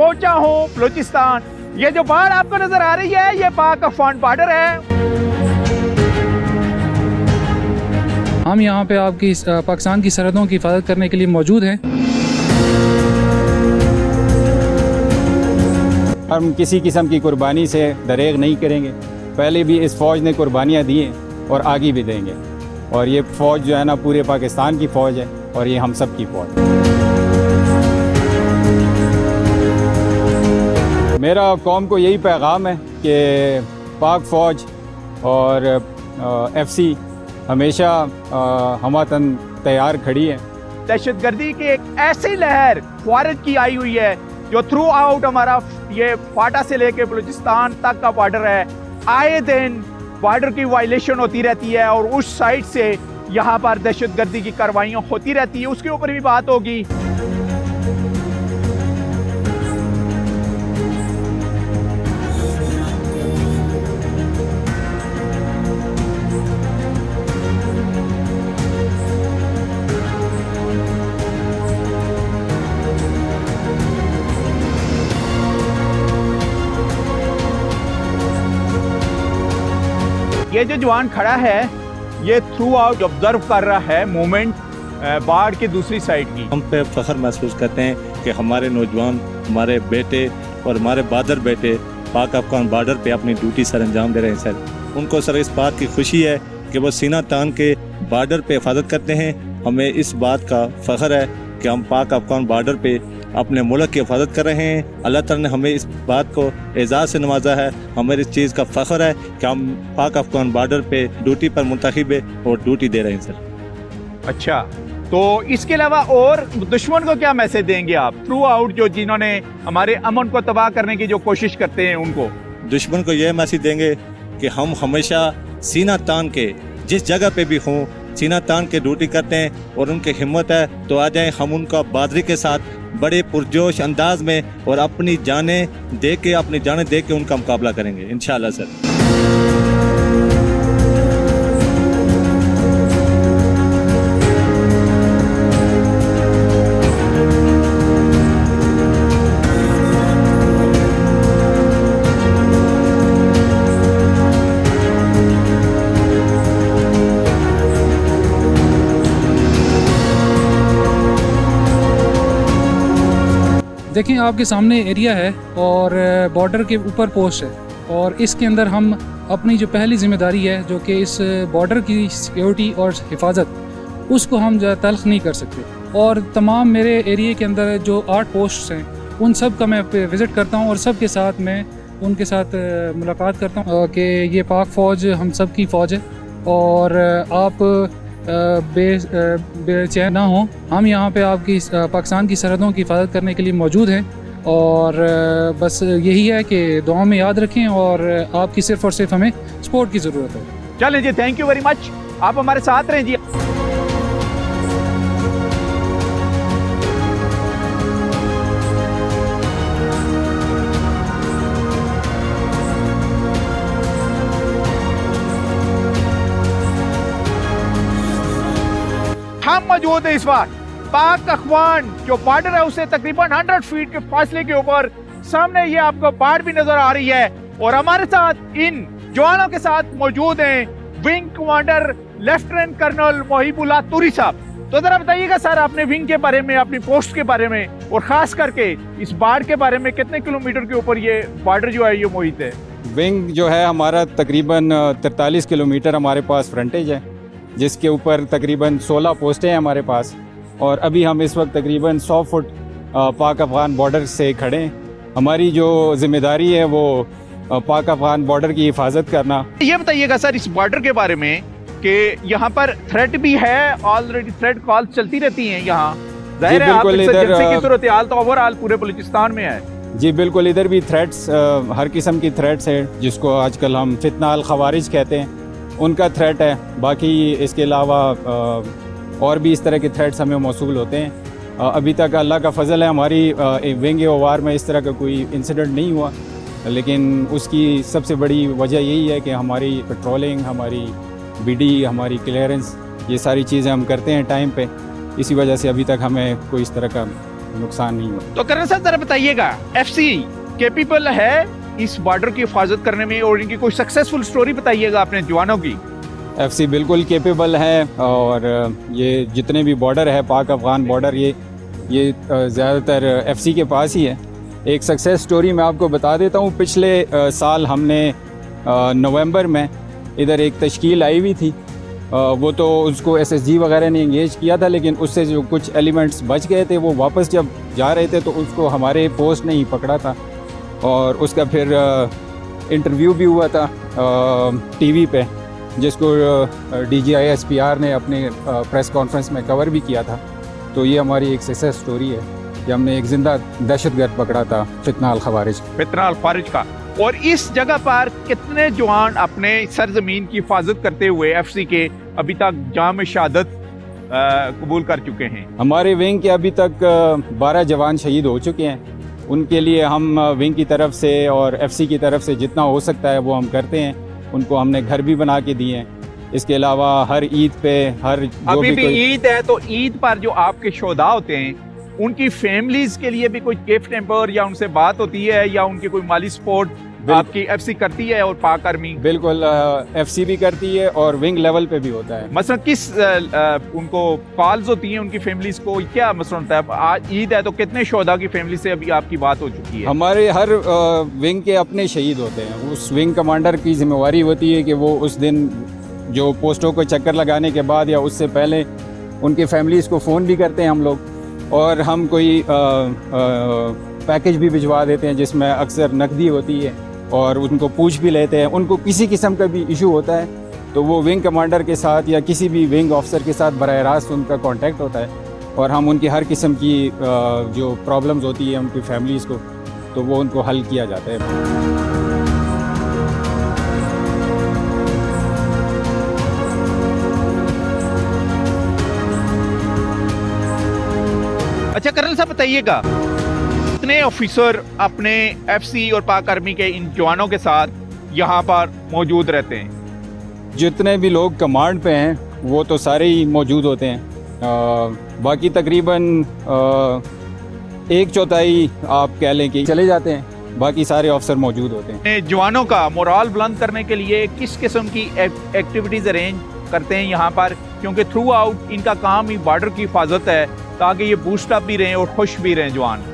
पहुंचा हूं बलूचिस्तान। ये जो बाढ़ आपको नजर आ रही है ये पाक अफगान बॉर्डर है। हम यहाँ पे आपकी पाकिस्तान की सरहदों की हिफाजत करने के लिए मौजूद हैं। हम किसी किस्म की कुर्बानी से दरेग नहीं करेंगे। पहले भी इस फ़ौज ने कुर्बानियाँ दी हैं और आगे भी देंगे। और ये फ़ौज जो है ना पूरे पाकिस्तान की फ़ौज है और ये हम सब की फ़ौज है। मेरा कौम को यही पैगाम है कि पाक फ़ौज और FC हमेशा हमवतन तैयार खड़ी है। दहशतगर्दी की एक ऐसी लहर वारद की आई हुई है जो थ्रू आउट हमारा ये फाटा से लेके बलूचिस्तान तक का बॉर्डर है। आए दिन बॉर्डर की वायलेशन होती रहती है और उस साइड से यहाँ पर दहशतगर्दी की कार्रवाइयाँ होती रहती है, उसके ऊपर भी बात होगी। ये जो जवान खड़ा है ये थ्रू आउट ऑब्जर्व कर रहा है मूवमेंट बाढ़ की दूसरी साइड की। हम पे फख्र महसूस करते हैं कि हमारे नौजवान, हमारे बेटे और हमारे बहादुर बेटे पाक अफगान बॉर्डर पे अपनी ड्यूटी सर अंजाम दे रहे हैं। सर उनको सर इस बात की खुशी है कि वो सीना तान के बॉर्डर पे हिफाजत करते हैं। हमें इस बात का फ़ख्र है कि हम पाक अफगान बॉर्डर पे अपने मुल्क की हिफाजत कर रहे हैं। अल्लाह ताला ने हमें इस बात को एजाज़ से नवाजा है। हमें इस चीज़ का फ़ख्र है कि हम पाक अफगान बॉर्डर पे ड्यूटी पर मुंतखब है और ड्यूटी दे रहे हैं। सर अच्छा, तो इसके अलावा और दुश्मन को क्या मैसेज देंगे आप थ्रू आउट जो जिन्होंने हमारे अमन को तबाह करने की जो कोशिश करते हैं उनको? दुश्मन को यह मैसेज देंगे कि हम हमेशा सीना तान के जिस जगह पे भी हों सीना तान के ड्यूटी करते हैं और उनकी हिम्मत है तो आ जाएं, हम उनका बहादुरी के साथ बड़े पुरजोश अंदाज में और अपनी जानें दे के उनका मुकाबला करेंगे इंशाअल्लाह। सर देखें आपके सामने एरिया है और बॉर्डर के ऊपर पोस्ट है और इसके अंदर हम अपनी जो पहली जिम्मेदारी है जो कि इस बॉर्डर की सिक्योरिटी और हिफाजत उसको हम तल्ख नहीं कर सकते। और तमाम मेरे एरिया के अंदर जो 8 पोस्ट्स हैं उन सब का मैं विज़िट करता हूं और सब के साथ मैं उनके साथ मुलाकात करता हूं कि ये पाक फ़ौज हम सब की फ़ौज है और आप बेचैन ना हो। हम यहाँ पे आपकी पाकिस्तान की सरहदों की हिफाजत करने के लिए मौजूद हैं और बस यही है कि दुआ में याद रखें और आपकी सिर्फ और सिर्फ हमें सपोर्ट की ज़रूरत है। चलें जी, थैंक यू वेरी मच, आप हमारे साथ रहें जी। हम मौजूद है इस बार पाक अफगान जो बॉर्डर है उससे तकरीबन 100 फीट के फासले के ऊपर। सामने ये आपको बाढ़ भी नजर आ रही है और हमारे साथ इन जवानों के साथ मौजूद हैं wing commander lieutenant colonel Mohibullah Turi साहब। तो जरा बताइएगा सर अपने विंग के बारे में, अपनी पोस्ट के बारे में और खास करके इस बाढ़ के बारे में, कितने किलोमीटर के ऊपर ये बॉर्डर जो है ये मुहित है? विंग जो है हमारा तकरीबन 43 किलोमीटर हमारे पास फ्रंटेज है जिसके ऊपर तकरीबन 16 पोस्टें हैं हमारे पास और अभी हम इस वक्त तकरीबन 100 फुट पाक अफगान बॉर्डर से खड़े हैं। हमारी जो जिम्मेदारी है वो पाक अफगान बॉर्डर की हिफाजत करना। ये बताइएगा सर इस बॉर्डर के बारे में कि यहाँ पर थ्रेट भी है, ऑलरेडी थ्रेट कॉल चलती रहती हैं यहाँ, जाहिर है आप की सूरत हाल तो ओवरऑल पूरे बलूचिस्तान में है। जी बिल्कुल, इधर भी थ्रेट्स हर किस्म की थ्रेट्स है जिसको आजकल हम फितना अल खवारिज कहते हैं, उनका थ्रेट है। बाकी इसके अलावा और भी इस तरह के थ्रेट्स हमें मौसूल होते हैं। अभी तक अल्लाह का फजल है हमारी विंग वार में इस तरह का कोई इंसिडेंट नहीं हुआ, लेकिन उसकी सबसे बड़ी वजह यही है कि हमारी पेट्रोलिंग, हमारी बीडी, हमारी क्लियरेंस, ये सारी चीज़ें हम करते हैं टाइम पे। इसी वजह से अभी तक हमें कोई इस तरह का नुकसान नहीं होता। तो कर्नल साहब जरा बताइएगा, एफसी कैपेबल है इस बॉर्डर की हिफाजत करने में, और इनकी कोई सक्सेसफुल स्टोरी बताइएगा अपने जवानों की। एफसी बिल्कुल कैपेबल है, और ये जितने भी बॉर्डर है, पाक अफ़गान बॉर्डर, ये ज़्यादातर एफसी के पास ही है। एक सक्सेस स्टोरी मैं आपको बता देता हूँ। पिछले साल हमने नवंबर में इधर एक तश्कील आई हुई थी, वो तो उसको एसएसजी वगैरह ने इंगेज किया था, लेकिन उससे जो कुछ एलिमेंट्स बच गए थे वो वापस जब जा रहे थे तो उसको हमारे पोस्ट ने ही पकड़ा था, और उसका फिर इंटरव्यू भी हुआ था टीवी पे, जिसको DGI-SPR ने अपने प्रेस कॉन्फ्रेंस में कवर भी किया था। तो ये हमारी एक सक्सेस स्टोरी है कि हमने एक जिंदा दहशतगर्द पकड़ा था, फितना अल खवारिज। फितना अल खवारिज का। और इस जगह पर कितने जवान अपने सरजमीन की हिफाजत करते हुए एफसी के अभी तक जाम शहादत कबूल कर चुके हैं? हमारे विंग के अभी तक 12 जवान शहीद हो चुके हैं। उनके लिए हम विंग की तरफ से और एफसी की तरफ से जितना हो सकता है वो हम करते हैं। उनको हमने घर भी बना के दिए हैं। इसके अलावा हर ईद पे अभी भी ईद है, तो ईद पर जो आपके शोधा होते हैं उनकी फैमिलीज के लिए भी कोई गिफ्ट हैम्पर या उनसे बात होती है, या उनकी कोई माली सपोर्ट आपकी एफसी करती है और पाक आर्मी? बिल्कुल, एफसी भी करती है और विंग लेवल पे भी होता है। मसलन किस उनको कॉल्स होती हैं उनकी फैमिलीज को, क्या मसला होता है? आज ईद है तो कितने शोधा की फैमिली से अभी आपकी बात हो चुकी है? हमारे हर विंग के अपने शहीद होते हैं। उस विंग कमांडर की जिम्मेवारी होती है कि वो उस दिन जो पोस्टों को चक्कर लगाने के बाद या उससे पहले उनके फैमिलीज़ को फ़ोन भी करते हैं हम लोग, और हम कोई पैकेज भी भिजवा देते हैं जिसमें अक्सर नकदी होती है, और उनको पूछ भी लेते हैं। उनको किसी किस्म का भी इशू होता है तो वो विंग कमांडर के साथ या किसी भी विंग ऑफिसर के साथ बराह रास्त उनका कांटेक्ट होता है, और हम उनकी हर किस्म की जो प्रॉब्लम्स होती है उनकी फैमिलीज़ को, तो वो उनको हल किया जाता है। अच्छा कर्नल साहब बताइएगा, कितने ऑफिसर अपने एफसी और पाक आर्मी के इन जवानों के साथ यहाँ पर मौजूद रहते हैं? जितने भी लोग कमांड पे हैं वो तो सारे ही मौजूद होते हैं। बाकी तकरीबन 1/4 आप कह लें कि चले जाते हैं, बाकी सारे ऑफिसर मौजूद होते हैं। जवानों का मोराल बुलंद करने के लिए किस किस्म की एक्टिविटीज अरेंज करते हैं यहाँ पर, क्योंकि थ्रू आउट इनका काम ही बॉर्डर की हिफाजत है, ताकि ये बूस्ट अप भी रहें और खुश भी रहें जवान?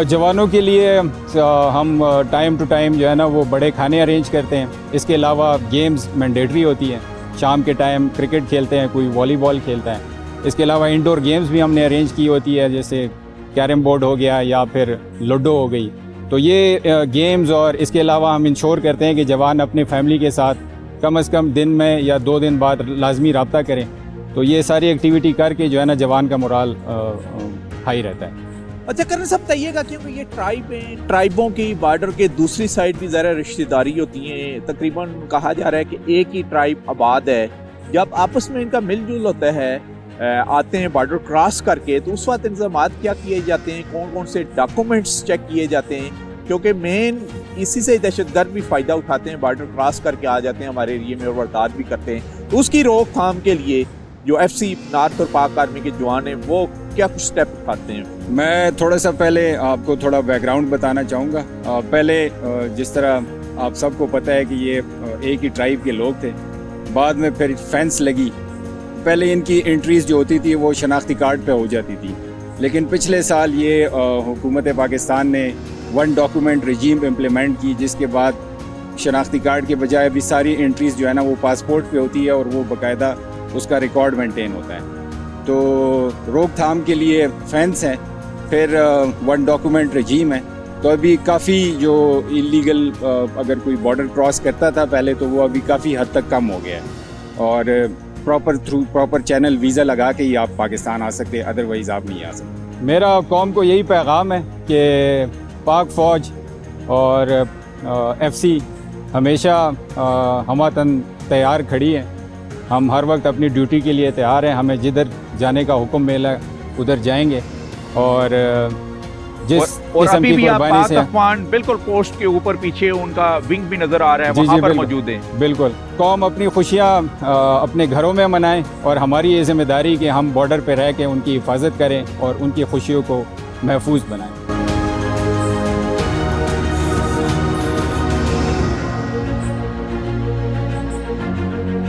जवानों के लिए हम टाइम टू टाइम जो है ना वो बड़े खाने अरेंज करते हैं। इसके अलावा गेम्स मैंडेटरी होती हैं। शाम के टाइम क्रिकेट खेलते हैं, कोई वॉलीबॉल खेलता है। इसके अलावा इंडोर गेम्स भी हमने अरेंज की होती है, जैसे कैरम बोर्ड हो गया या फिर लूडो हो गई। तो ये गेम्स, और इसके अलावा हम इंश्योर करते हैं कि जवान अपनी फैमिली के साथ कम से कम दिन में या 2 दिन बाद लाजमी रब्ता करें। तो ये सारी एक्टिविटी करके जो है ना जवान का मोराल हाई रहता है। अच्छा कर्नल साहब बताइएगा, क्योंकि ये ट्राइब हैं, ट्राइबों की बॉर्डर के दूसरी साइड भी ज़रा रिश्तेदारी होती हैं। तकरीबन कहा जा रहा है कि एक ही ट्राइब आबाद है। जब आपस में इनका मिलजुल होता है, आते हैं बॉर्डर क्रॉस करके, तो उस वक्त इंतजाम क्या किए जाते हैं? कौन कौन से डॉक्यूमेंट्स चेक किए जाते हैं? क्योंकि मेन इसी से दहशतगर्द भी फ़ायदा उठाते हैं, बॉर्डर क्रॉस करके आ जाते हैं हमारे एरिए में और वारदात भी करते हैं। तो उसकी रोकथाम के लिए जो एफसी नॉर्थ और पाक आर्मी के जवान हैं वो क्या कुछ स्टेप उठाते हैं? मैं थोड़ा सा पहले आपको थोड़ा बैकग्राउंड बताना चाहूँगा। पहले जिस तरह आप सबको पता है कि ये एक ही ट्राइब के लोग थे, बाद में फिर फेंस लगी। पहले इनकी एंट्रीज जो होती थी वो शनाख्ती कार्ड पे हो जाती थी, लेकिन पिछले साल ये हुकूमत पाकिस्तान ने 1 डॉक्यूमेंट रजीम इम्प्लीमेंट की, जिसके बाद शनाख्ती कार्ड के बजाय अभी सारी एंट्रीज जो है ना वो पासपोर्ट पे होती है, और वो बाकायदा उसका रिकॉर्ड मेंटेन होता है। तो रोकथाम के लिए फेंस है, फिर 1 डॉक्यूमेंट रजीम है। तो अभी काफ़ी जो इलीगल अगर कोई बॉर्डर क्रॉस करता था पहले, तो वो अभी काफ़ी हद तक कम हो गया है, और प्रॉपर चैनल वीज़ा लगा के ही आप पाकिस्तान आ सकते हैं, अदरवाइज़ आप नहीं आ सकते। मेरा कौम को यही पैगाम है कि पाक फ़ौज और एफसी हमेशा हमतन तैयार खड़ी है। हम हर वक्त अपनी ड्यूटी के लिए तैयार हैं। हमें जिधर जाने का हुक्म मिला उधर जाएंगे, और जिस किस्म की कुर्बानी से बिल्कुल पोस्ट के ऊपर पीछे उनका विंग भी नजर आ रहा है, वहाँ पर मौजूद है। बिल्कुल, कौम अपनी खुशियाँ अपने घरों में मनाएं, और हमारी ये जिम्मेदारी कि हम बॉर्डर पे रह के उनकी हिफाजत करें और उनकी खुशियों को महफूज बनाएं।